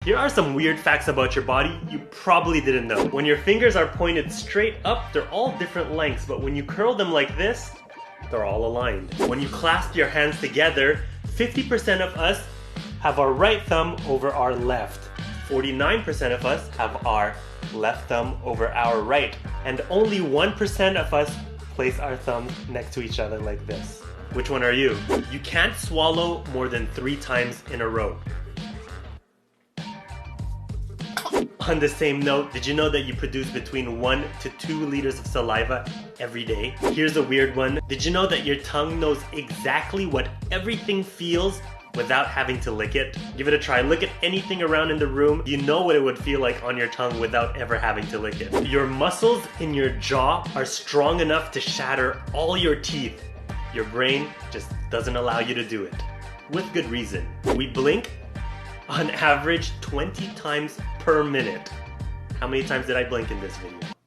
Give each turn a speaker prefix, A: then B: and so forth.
A: Here are some weird facts about your body you probably didn't know. When your fingers are pointed straight up, they're all different lengths, but when you curl them like this, they're all aligned. When you clasp your hands together, 50% of us have our right thumb over our left. 49% of us have our left thumb over our right. And only 1% of us place our thumbs next to each other like this. Which one are you? You can't swallow more than 3 times in a row. On the same note, did you know that you produce between 1 to 2 liters of saliva every day? Here's a weird one. Did you know that your tongue knows exactly what everything feels without having to lick it? Give it a try. Look at anything around in the room. You know what it would feel like on your tongue without ever having to lick it. Your muscles in your jaw are strong enough to shatter all your teeth. Your brain just doesn't allow you to do it. With good reason. We blink on average 20 times per minute. How many times did I blink in this video?